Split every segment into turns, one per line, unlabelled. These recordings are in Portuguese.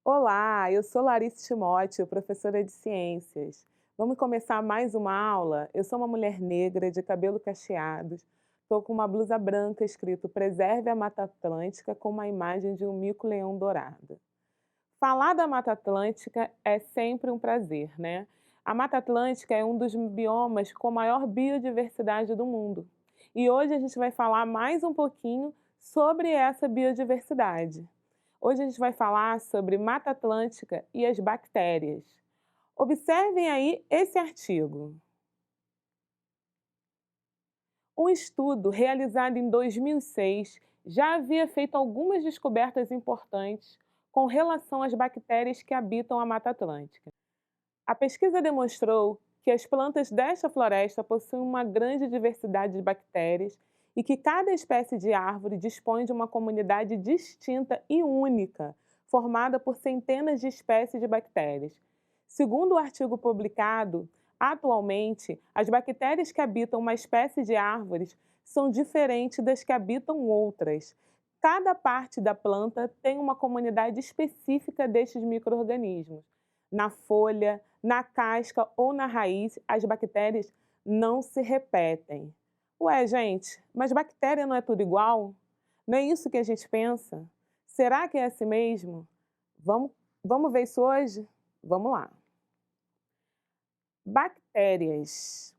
Olá, eu sou Larissa Timóteo, professora de ciências. Vamos começar mais uma aula? Eu sou uma mulher negra de cabelo cacheado. Estou com uma blusa branca escrito Preserve a Mata Atlântica com uma imagem de um mico-leão dourado. Falar da Mata Atlântica é sempre um prazer, né? A Mata Atlântica é um dos biomas com maior biodiversidade do mundo. E hoje a gente vai falar mais um pouquinho sobre essa biodiversidade. Hoje a gente vai falar sobre Mata Atlântica e as bactérias. Observem aí esse artigo. Um estudo realizado em 2006 já havia feito algumas descobertas importantes com relação às bactérias que habitam a Mata Atlântica. A pesquisa demonstrou que as plantas desta floresta possuem uma grande diversidade de bactérias e que cada espécie de árvore dispõe de uma comunidade distinta e única, formada por centenas de espécies de bactérias. Segundo o artigo publicado, atualmente, as bactérias que habitam uma espécie de árvores são diferentes das que habitam outras. Cada parte da planta tem uma comunidade específica destes micro-organismos. Na folha, na casca ou na raiz, as bactérias não se repetem. Ué, gente, mas bactéria não é tudo igual? Não é isso que a gente pensa? Será que é assim mesmo? Vamos, vamos ver isso hoje? Vamos lá. Bactérias.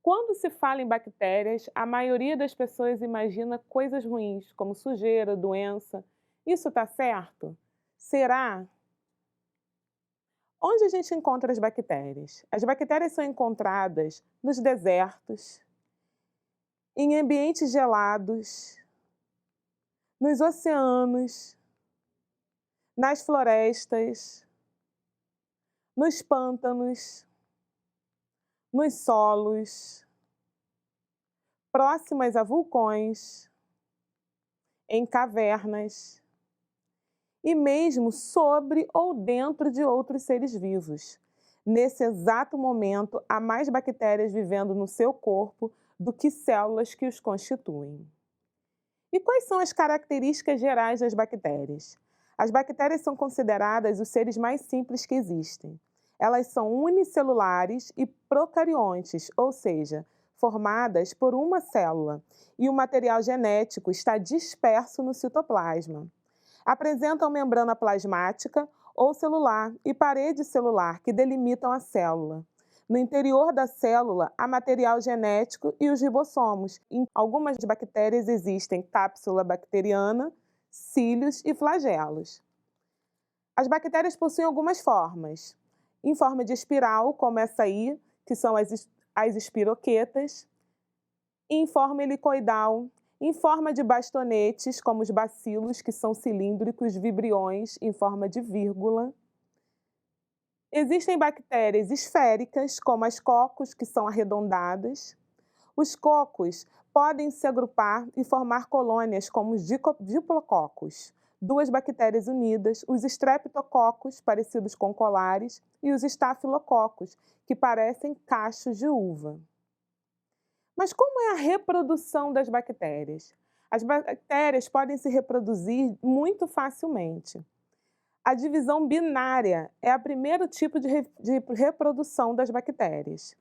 Quando se fala em bactérias, a maioria das pessoas imagina coisas ruins, como sujeira, doença. Isso está certo? Será? Onde a gente encontra as bactérias? As bactérias são encontradas nos desertos, em ambientes gelados, nos oceanos, nas florestas, nos pântanos, nos solos, próximas a vulcões, em cavernas e mesmo sobre ou dentro de outros seres vivos. Nesse exato momento, há mais bactérias vivendo no seu corpo do que células que os constituem. E quais são as características gerais das bactérias? As bactérias são consideradas os seres mais simples que existem. Elas são unicelulares e procariontes, ou seja, formadas por uma célula, e o material genético está disperso no citoplasma. Apresentam membrana plasmática ou celular e parede celular que delimitam a célula. No interior da célula, há material genético e os ribossomos. Em algumas bactérias existem cápsula bacteriana, cílios e flagelos. As bactérias possuem algumas formas. Em forma de espiral, como essa aí, que são as espiroquetas. Em forma helicoidal. Em forma de bastonetes, como os bacilos, que são cilíndricos, vibriões, em forma de vírgula. Existem bactérias esféricas, como as cocos, que são arredondadas. Os cocos podem se agrupar e formar colônias, como os diplococos, duas bactérias unidas, os streptococos, parecidos com colares, e os estafilococos, que parecem cachos de uva. Mas como é a reprodução das bactérias? As bactérias podem se reproduzir muito facilmente. A divisão binária é o primeiro tipo de reprodução das bactérias.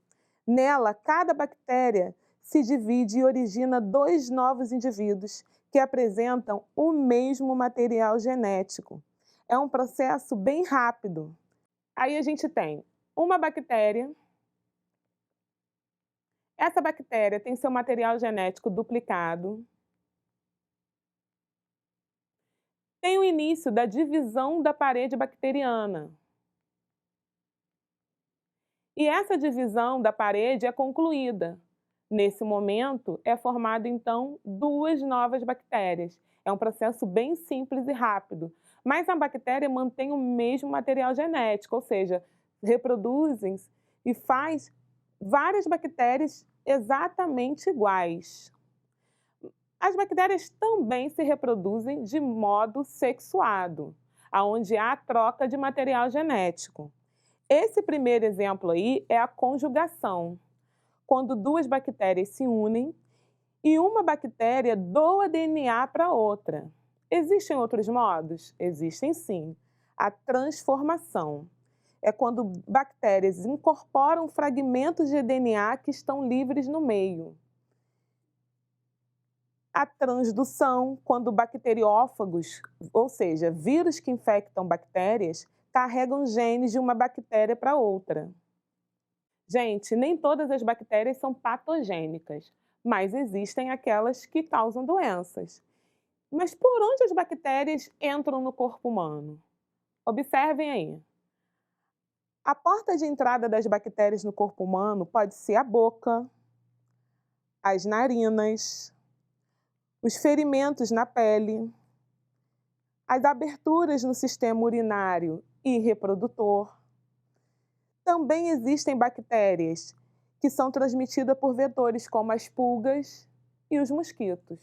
Nela, cada bactéria se divide e origina dois novos indivíduos que apresentam o mesmo material genético. É um processo bem rápido. Aí a gente tem uma bactéria. Essa bactéria tem seu material genético duplicado. Tem o início da divisão da parede bacteriana. E essa divisão da parede é concluída. Nesse momento, é formado, então, duas novas bactérias. É um processo bem simples e rápido, mas a bactéria mantém o mesmo material genético, ou seja, reproduzem e faz várias bactérias exatamente iguais. As bactérias também se reproduzem de modo sexuado, onde há troca de material genético. Esse primeiro exemplo aí é a conjugação, quando duas bactérias se unem e uma bactéria doa DNA para outra. Existem outros modos? Existem sim. A transformação é quando bactérias incorporam fragmentos de DNA que estão livres no meio. A transdução, quando bacteriófagos, ou seja, vírus que infectam bactérias, carregam genes de uma bactéria para outra. Gente, nem todas as bactérias são patogênicas, mas existem aquelas que causam doenças. Mas por onde as bactérias entram no corpo humano? Observem aí. A porta de entrada das bactérias no corpo humano pode ser a boca, as narinas, os ferimentos na pele, as aberturas no sistema urinário e reprodutor. Também existem bactérias que são transmitidas por vetores como as pulgas e os mosquitos.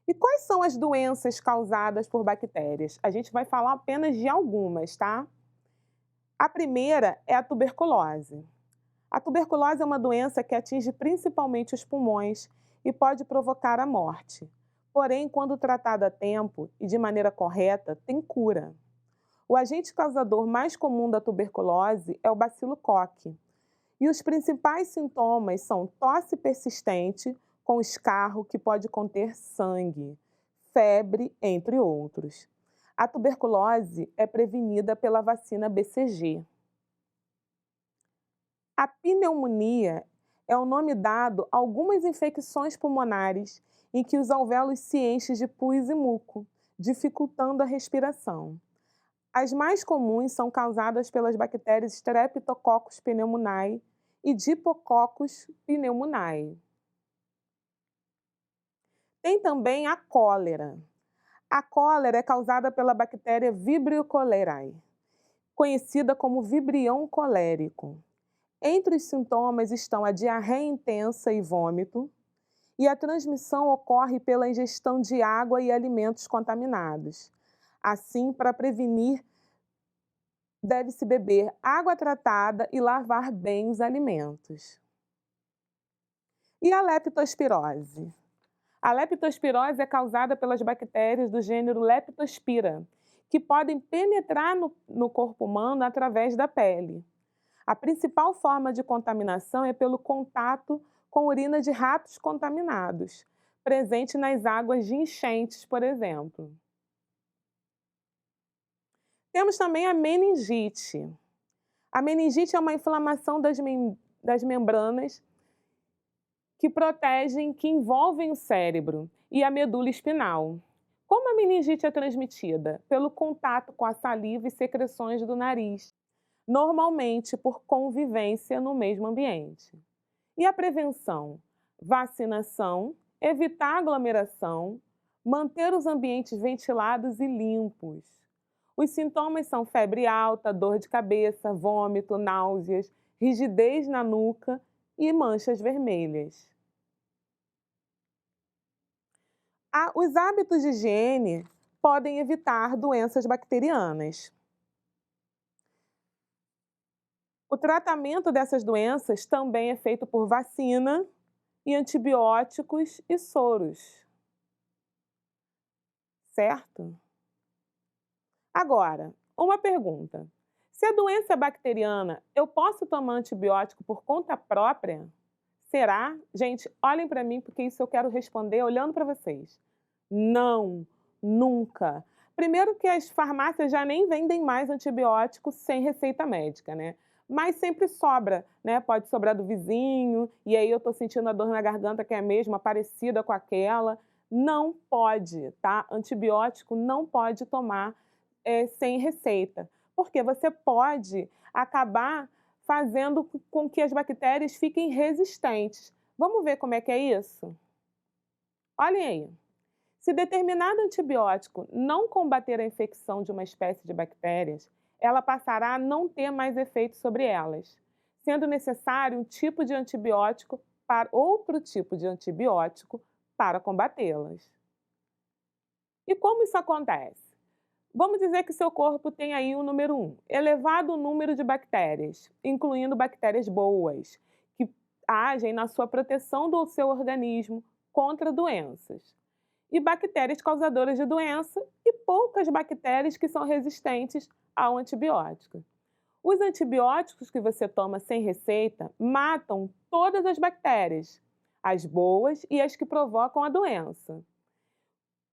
E quais são as doenças causadas por bactérias? A gente vai falar apenas de algumas, tá? A primeira é a tuberculose. A tuberculose é uma doença que atinge principalmente os pulmões e pode provocar a morte. Porém, quando tratada a tempo e de maneira correta, tem cura. O agente causador mais comum da tuberculose é o bacilo Koch. E os principais sintomas são tosse persistente, com escarro que pode conter sangue, febre, entre outros. A tuberculose é prevenida pela vacina BCG. A pneumonia é o nome dado a algumas infecções pulmonares em que os alvéolos se enchem de pus e muco, dificultando a respiração. As mais comuns são causadas pelas bactérias Streptococcus pneumoniae e Diplococos pneumoniae. Tem também a cólera. A cólera é causada pela bactéria Vibrio cholerae, conhecida como vibrião colérico. Entre os sintomas estão a diarreia intensa e vômito, e a transmissão ocorre pela ingestão de água e alimentos contaminados. Assim, para prevenir, deve-se beber água tratada e lavar bem os alimentos. E a leptospirose? A leptospirose é causada pelas bactérias do gênero Leptospira, que podem penetrar no corpo humano através da pele. A principal forma de contaminação é pelo contato com urina de ratos contaminados, presente nas águas de enchentes, por exemplo. Temos também a meningite. A meningite é uma inflamação das membranas que envolvem o cérebro e a medula espinal. Como a meningite é transmitida? Pelo contato com a saliva e secreções do nariz, normalmente por convivência no mesmo ambiente. E a prevenção? Vacinação, evitar aglomeração, manter os ambientes ventilados e limpos. Os sintomas são febre alta, dor de cabeça, vômito, náuseas, rigidez na nuca e manchas vermelhas. Os hábitos de higiene podem evitar doenças bacterianas. O tratamento dessas doenças também é feito por vacina e antibióticos e soros. Certo? Agora, uma pergunta. Se a doença é bacteriana, eu posso tomar antibiótico por conta própria? Será? Gente, olhem para mim, porque isso eu quero responder olhando para vocês. Não, nunca. Primeiro que as farmácias já nem vendem mais antibióticos sem receita médica, né? Mas sempre sobra, né? Pode sobrar do vizinho, e aí eu tô sentindo a dor na garganta que é a mesma, parecida com aquela. Não pode, tá? Antibiótico não pode tomar sem receita, porque você pode acabar fazendo com que as bactérias fiquem resistentes. Vamos ver como é que é isso? Olhem aí. Se determinado antibiótico não combater a infecção de uma espécie de bactérias, ela passará a não ter mais efeito sobre elas, sendo necessário um tipo de antibiótico para outro tipo de antibiótico para combatê-las. E como isso acontece? Vamos dizer que seu corpo tem aí o número 1, elevado número de bactérias, incluindo bactérias boas, que agem na sua proteção do seu organismo contra doenças. e bactérias causadoras de doença e poucas bactérias que são resistentes ao antibiótico. Os antibióticos que você toma sem receita matam todas as bactérias, as boas e as que provocam a doença,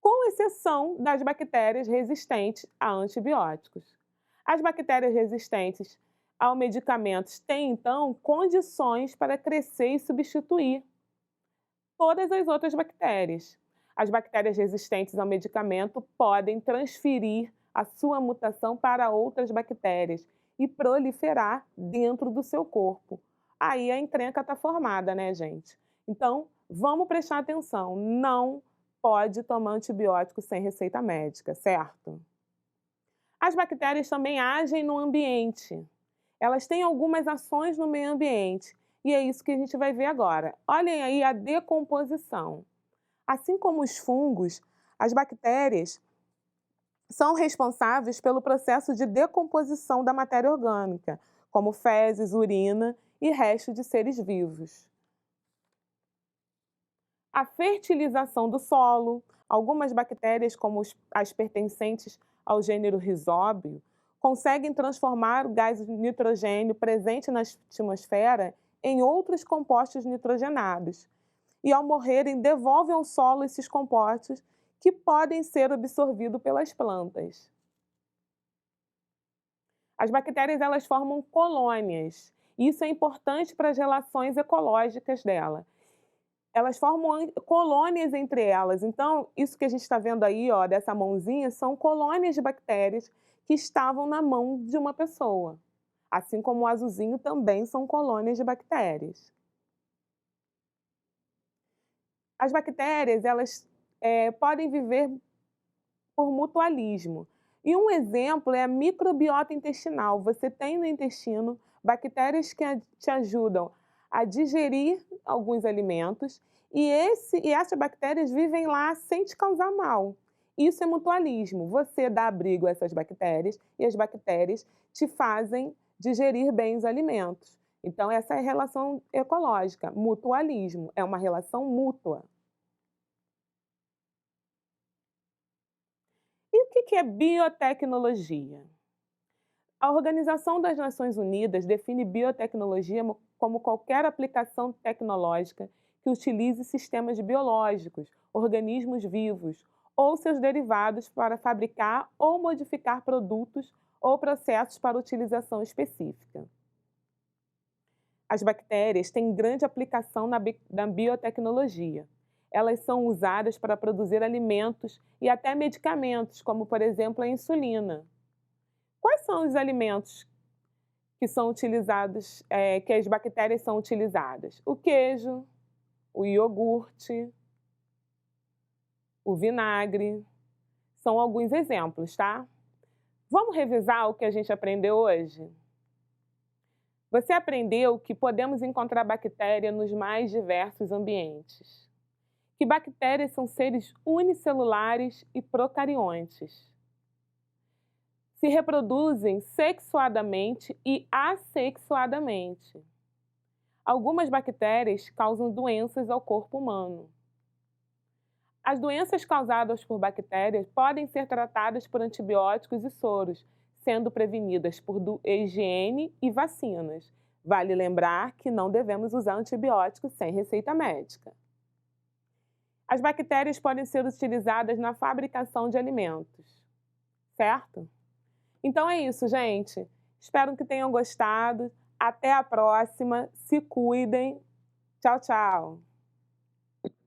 com exceção das bactérias resistentes a antibióticos. As bactérias resistentes ao medicamentos têm, então, condições para crescer e substituir todas as outras bactérias. As bactérias resistentes ao medicamento podem transferir a sua mutação para outras bactérias e proliferar dentro do seu corpo. Aí a encrenca está formada, né, gente? Então, vamos prestar atenção. Não pode tomar antibiótico sem receita médica, certo? As bactérias também agem no ambiente. Elas têm algumas ações no meio ambiente. E é isso que a gente vai ver agora. Olhem aí a decomposição. Assim como os fungos, as bactérias são responsáveis pelo processo de decomposição da matéria orgânica, como fezes, urina e restos de seres vivos. A fertilização do solo. Algumas bactérias, como as pertencentes ao gênero Rhizóbio, conseguem transformar o gás nitrogênio presente na atmosfera em outros compostos nitrogenados. E, ao morrerem, devolvem ao solo esses compostos que podem ser absorvidos pelas plantas. As bactérias, elas formam colônias. Isso é importante para as relações ecológicas dela. Elas formam colônias entre elas. Então, isso que a gente está vendo aí, ó, dessa mãozinha, são colônias de bactérias que estavam na mão de uma pessoa. Assim como o azulzinho também são colônias de bactérias. As bactérias, elas podem viver por mutualismo. E um exemplo é a microbiota intestinal. Você tem no intestino bactérias que te ajudam a digerir alguns alimentos e essas bactérias vivem lá sem te causar mal. Isso é mutualismo. Você dá abrigo a essas bactérias e as bactérias te fazem digerir bem os alimentos. Então, essa é a relação ecológica, mutualismo, é uma relação mútua. E o que é biotecnologia? A Organização das Nações Unidas define biotecnologia como qualquer aplicação tecnológica que utilize sistemas biológicos, organismos vivos ou seus derivados para fabricar ou modificar produtos ou processos para utilização específica. As bactérias têm grande aplicação na biotecnologia. Elas são usadas para produzir alimentos e até medicamentos, como, por exemplo, a insulina. Quais são os alimentos que são utilizados, que as bactérias são utilizadas? O queijo, o iogurte, o vinagre, são alguns exemplos, tá? Vamos revisar o que a gente aprendeu hoje? Você aprendeu que podemos encontrar bactéria nos mais diversos ambientes. Que bactérias são seres unicelulares e procariontes. Se reproduzem sexuadamente e assexuadamente. Algumas bactérias causam doenças ao corpo humano. As doenças causadas por bactérias podem ser tratadas por antibióticos e soros, sendo prevenidas por higiene e vacinas. Vale lembrar que não devemos usar antibióticos sem receita médica. As bactérias podem ser utilizadas na fabricação de alimentos, certo? Então é isso, gente. Espero que tenham gostado. Até a próxima. Se cuidem. Tchau, tchau.